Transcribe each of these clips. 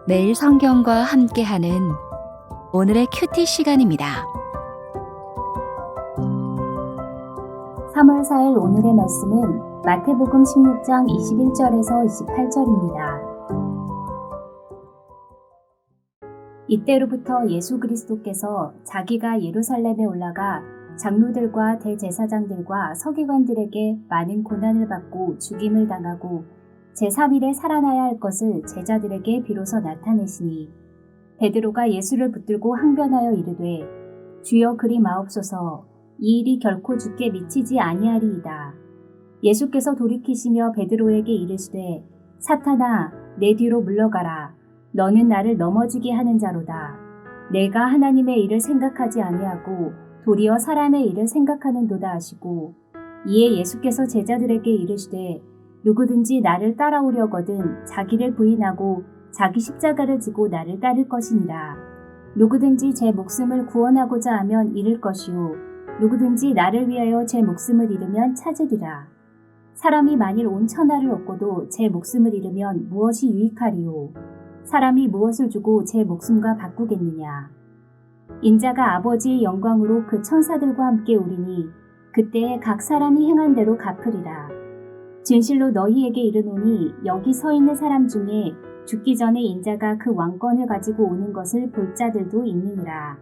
매일 성경과 함께하는 오늘의 큐티 시간입니다. 3월 4일 오늘의 말씀은 마태복음 16장 21절에서 28절입니다. 이때로부터 예수 그리스도께서 자기가 예루살렘에 올라가 장로들과 대제사장들과 서기관들에게 많은 고난을 받고 죽임을 당하고 제3일에 살아나야 할 것을 제자들에게 비로소 나타내시니 베드로가 예수를 붙들고 항변하여 이르되 주여 그리 마옵소서 이 일이 결코 주께 미치지 아니하리이다. 예수께서 돌이키시며 베드로에게 이르시되 사탄아 내 뒤로 물러가라. 너는 나를 넘어지게 하는 자로다. 내가 하나님의 일을 생각하지 아니하고 도리어 사람의 일을 생각하는도다 하시고 이에 예수께서 제자들에게 이르시되 누구든지 나를 따라오려거든 자기를 부인하고 자기 십자가를 지고 나를 따를 것이니라. 누구든지 제 목숨을 구원하고자 하면 잃을 것이요 누구든지 나를 위하여 제 목숨을 잃으면 찾으리라. 사람이 만일 온 천하를 얻고도 제 목숨을 잃으면 무엇이 유익하리요. 사람이 무엇을 주고 제 목숨과 바꾸겠느냐. 인자가 아버지의 영광으로 그 천사들과 함께 오리니 그때에 각 사람이 행한 대로 갚으리라. 진실로 너희에게 이르노니 여기 서 있는 사람 중에 죽기 전에 인자가 그 왕권을 가지고 오는 것을 볼 자들도 있느니라.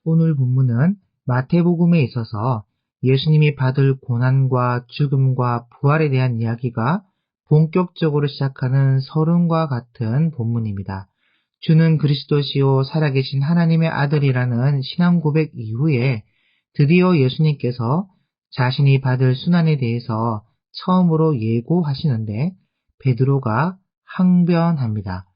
오늘 본문은 마태복음에 있어서 예수님이 받을 고난과 죽음과 부활에 대한 이야기가 본격적으로 시작하는 서론과 같은 본문입니다. 주는 그리스도시요 살아계신 하나님의 아들이라는 신앙 고백 이후에 드디어 예수님께서 자신이 받을 순환에 대해서 처음으로 예고하시는데 베드로가 항변합니다.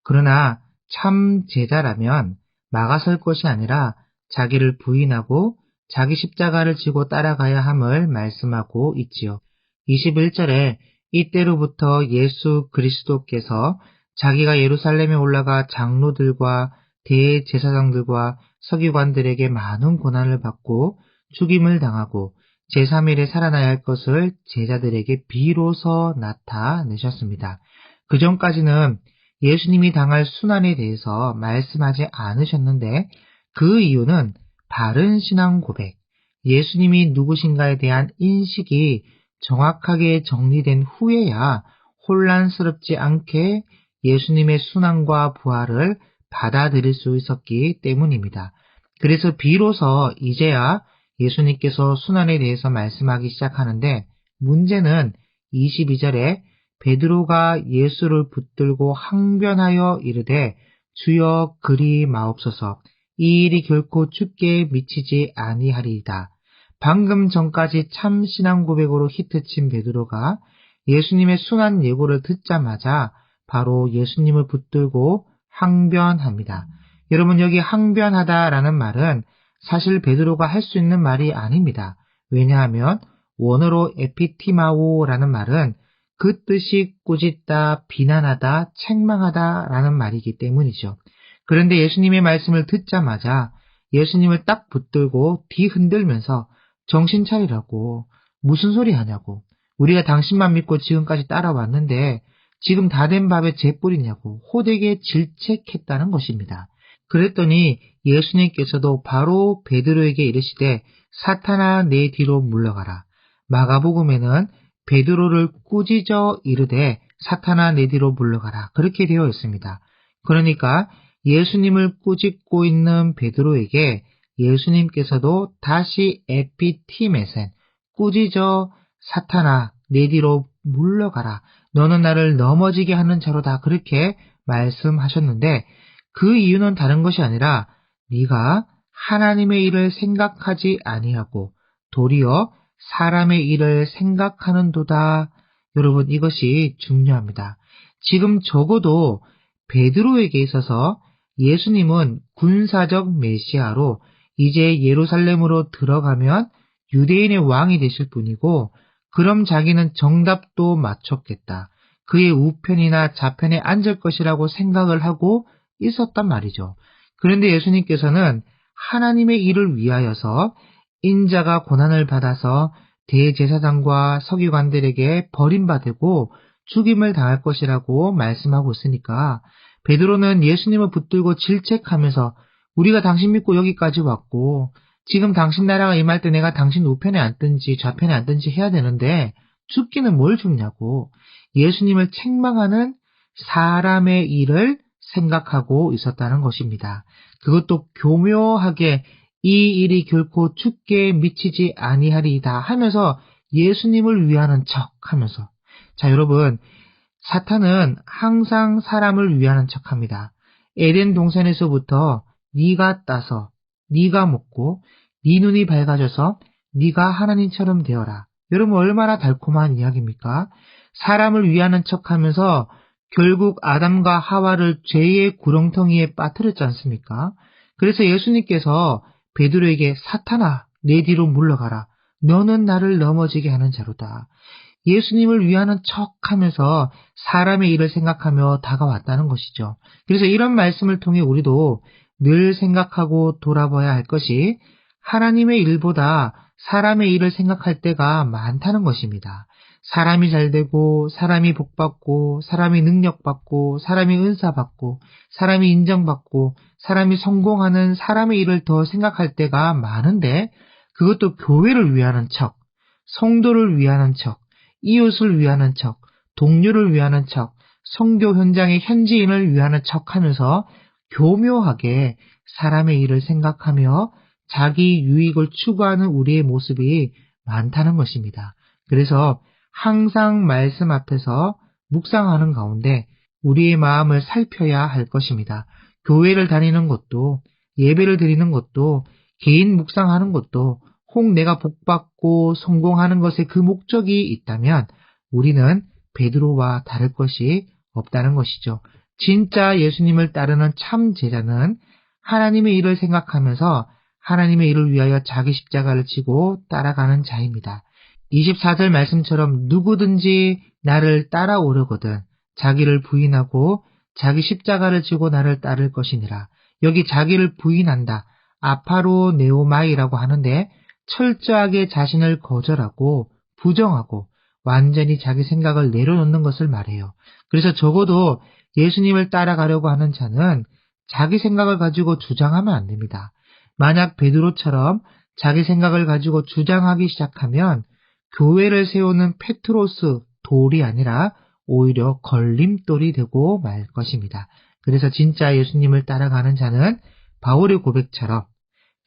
그러나 참 제자라면 막아설 것이 아니라 자기를 부인하고 자기 십자가를 지고 따라가야 함을 말씀하고 있지요. 21절에 이때로부터 예수 그리스도께서 자기가 예루살렘에 올라가 장로들과 대제사장들과 서기관들에게 많은 고난을 받고 죽임을 당하고 제3일에 살아나야 할 것을 제자들에게 비로소 나타내셨습니다. 그 전까지는 예수님이 당할 순환에 대해서 말씀하지 않으셨는데 그 이유는 바른 신앙 고백, 예수님이 누구신가에 대한 인식이 정확하게 정리된 후에야 혼란스럽지 않게 예수님의 순환과 부활을 받아들일 수 있었기 때문입니다. 그래서 비로소 이제야 예수님께서 순환에 대해서 말씀하기 시작하는데 문제는 22절에 베드로가 예수를 붙들고 항변하여 이르되 주여 그리 마옵소서 이 일이 결코 주께 미치지 아니하리이다. 방금 전까지 참 신앙 고백으로 히트친 베드로가 예수님의 순환 예고를 듣자마자 바로 예수님을 붙들고 항변합니다. 여러분 여기 항변하다라는 말은 사실 베드로가 할 수 있는 말이 아닙니다. 왜냐하면 원어로 에피티마오라는 말은 그 뜻이 꾸짖다, 비난하다, 책망하다라는 말이기 때문이죠. 그런데 예수님의 말씀을 듣자마자 예수님을 딱 붙들고 뒤흔들면서 정신 차리라고 무슨 소리 하냐고 우리가 당신만 믿고 지금까지 따라왔는데 지금 다 된 밥에 재 뿌리냐고 호되게 질책했다는 것입니다. 그랬더니 예수님께서도 바로 베드로에게 이르시되 사탄아 내 뒤로 물러가라. 마가복음에는 베드로를 꾸짖어 이르되 사탄아 내 뒤로 물러가라. 그렇게 되어 있습니다. 그러니까 예수님을 꾸짖고 있는 베드로에게 예수님께서도 다시 에피티메센 꾸짖어 사탄아 내 뒤로 물러가라. 너는 나를 넘어지게 하는 자로다. 그렇게 말씀하셨는데 그 이유는 다른 것이 아니라 네가 하나님의 일을 생각하지 아니하고 도리어 사람의 일을 생각하는도다. 여러분 이것이 중요합니다. 지금 적어도 베드로에게 있어서 예수님은 군사적 메시아로 이제 예루살렘으로 들어가면 유대인의 왕이 되실 분이고 그럼 자기는 정답도 맞췄겠다. 그의 우편이나 좌편에 앉을 것이라고 생각을 하고 있었단 말이죠. 그런데 예수님께서는 하나님의 일을 위하여서 인자가 고난을 받아서 대제사장과 서기관들에게 버림받고 죽임을 당할 것이라고 말씀하고 있으니까 베드로는 예수님을 붙들고 질책하면서 우리가 당신 믿고 여기까지 왔고 지금 당신 나라가 임할 때 내가 당신 우편에 앉든지 좌편에 앉든지 해야 되는데 죽기는 뭘 죽냐고 예수님을 책망하는 사람의 일을 생각하고 있었다는 것입니다. 그것도 교묘하게 이 일이 결코 죽게 미치지 아니하리이다 하면서 예수님을 위하는 척 하면서 자 여러분 사탄은 항상 사람을 위하는 척합니다. 에덴 동산에서부터 네가 따서 네가 먹고 네 눈이 밝아져서 네가 하나님처럼 되어라. 여러분 얼마나 달콤한 이야기입니까? 사람을 위하는 척하면서 결국 아담과 하와를 죄의 구렁텅이에 빠뜨렸지 않습니까? 그래서 예수님께서 베드로에게 사탄아 내 뒤로 물러가라. 너는 나를 넘어지게 하는 자로다. 예수님을 위하는 척하면서 사람의 일을 생각하며 다가왔다는 것이죠. 그래서 이런 말씀을 통해 우리도 늘 생각하고 돌아봐야 할 것이 하나님의 일보다 사람의 일을 생각할 때가 많다는 것입니다. 사람이 잘되고 사람이 복받고 사람이 능력받고 사람이 은사받고 사람이 인정받고 사람이 성공하는 사람의 일을 더 생각할 때가 많은데 그것도 교회를 위하는 척, 성도를 위하는 척, 이웃을 위하는 척, 동료를 위하는 척, 선교 현장의 현지인을 위하는 척하면서 교묘하게 사람의 일을 생각하며 자기 유익을 추구하는 우리의 모습이 많다는 것입니다. 그래서 항상 말씀 앞에서 묵상하는 가운데 우리의 마음을 살펴야 할 것입니다. 교회를 다니는 것도 예배를 드리는 것도 개인 묵상하는 것도 혹 내가 복받고 성공하는 것에 그 목적이 있다면 우리는 베드로와 다를 것이 없다는 것이죠. 진짜 예수님을 따르는 참 제자는 하나님의 일을 생각하면서 하나님의 일을 위하여 자기 십자가를 지고 따라가는 자입니다. 24절 말씀처럼 누구든지 나를 따라오려거든 자기를 부인하고 자기 십자가를 지고 나를 따를 것이니라. 여기 자기를 부인한다. 아파로네오마이라고 하는데 철저하게 자신을 거절하고 부정하고 완전히 자기 생각을 내려놓는 것을 말해요. 그래서 적어도 예수님을 따라가려고 하는 자는 자기 생각을 가지고 주장하면 안 됩니다. 만약 베드로처럼 자기 생각을 가지고 주장하기 시작하면 교회를 세우는 페트로스 돌이 아니라 오히려 걸림돌이 되고 말 것입니다. 그래서 진짜 예수님을 따라가는 자는 바울의 고백처럼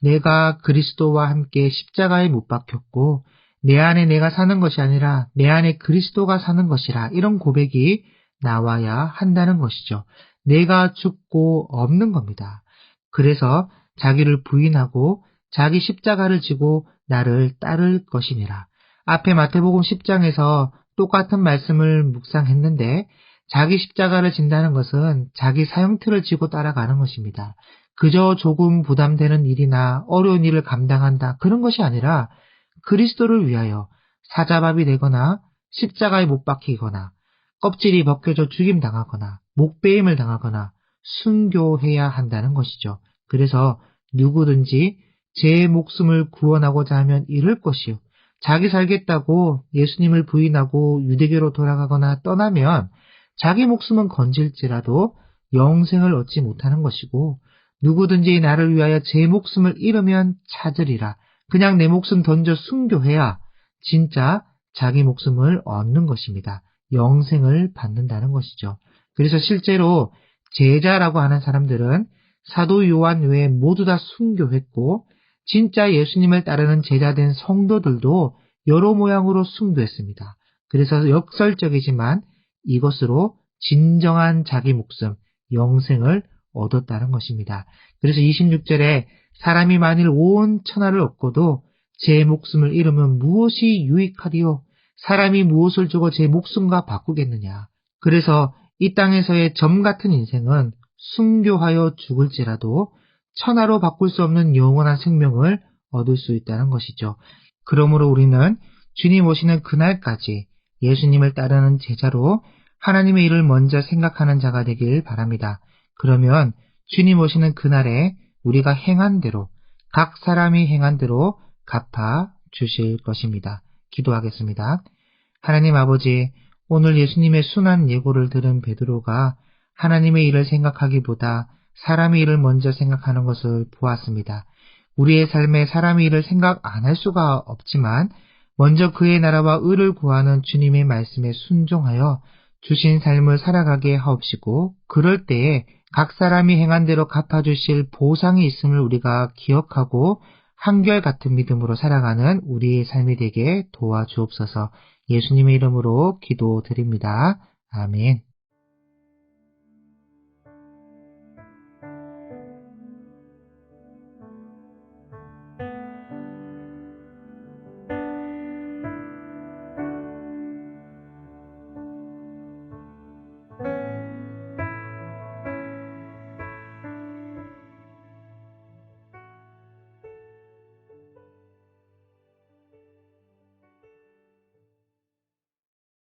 내가 그리스도와 함께 십자가에 못 박혔고 내 안에 내가 사는 것이 아니라 내 안에 그리스도가 사는 것이라 이런 고백이 나와야 한다는 것이죠. 내가 죽고 없는 겁니다. 그래서 자기를 부인하고 자기 십자가를 지고 나를 따를 것이니라. 앞에 마태복음 10장에서 똑같은 말씀을 묵상했는데 자기 십자가를 진다는 것은 자기 사형틀을 지고 따라가는 것입니다. 그저 조금 부담되는 일이나 어려운 일을 감당한다 그런 것이 아니라 그리스도를 위하여 사자밥이 되거나 십자가에 못 박히거나 껍질이 벗겨져 죽임당하거나 목베임을 당하거나 순교해야 한다는 것이죠. 그래서 누구든지 제 목숨을 구원하고자 하면 잃을 것이요. 자기 살겠다고 예수님을 부인하고 유대교로 돌아가거나 떠나면 자기 목숨은 건질지라도 영생을 얻지 못하는 것이고 누구든지 나를 위하여 제 목숨을 잃으면 찾으리라. 그냥 내 목숨 던져 순교해야 진짜 자기 목숨을 얻는 것입니다. 영생을 받는다는 것이죠. 그래서 실제로 제자라고 하는 사람들은 사도 요한 외에 모두 다 순교했고 진짜 예수님을 따르는 제자된 성도들도 여러 모양으로 순교했습니다. 그래서 역설적이지만 이것으로 진정한 자기 목숨, 영생을 얻었다는 것입니다. 그래서 26절에 사람이 만일 온 천하를 얻고도 제 목숨을 잃으면 무엇이 유익하리요? 사람이 무엇을 주고 제 목숨과 바꾸겠느냐? 그래서 이 땅에서의 점 같은 인생은 순교하여 죽을지라도 천하로 바꿀 수 없는 영원한 생명을 얻을 수 있다는 것이죠. 그러므로 우리는 주님 오시는 그날까지 예수님을 따르는 제자로 하나님의 일을 먼저 생각하는 자가 되길 바랍니다. 그러면 주님 오시는 그날에 우리가 행한 대로 각 사람이 행한 대로 갚아 주실 것입니다. 기도하겠습니다. 하나님 아버지, 오늘 예수님의 순한 예고를 들은 베드로가 하나님의 일을 생각하기보다 사람의 일을 먼저 생각하는 것을 보았습니다. 우리의 삶에 사람의 일을 생각 안 할 수가 없지만 먼저 그의 나라와 의를 구하는 주님의 말씀에 순종하여 주신 삶을 살아가게 하옵시고 그럴 때에 각 사람이 행한 대로 갚아주실 보상이 있음을 우리가 기억하고 한결같은 믿음으로 살아가는 우리의 삶이 되게 도와주옵소서. 예수님의 이름으로 기도드립니다. 아멘.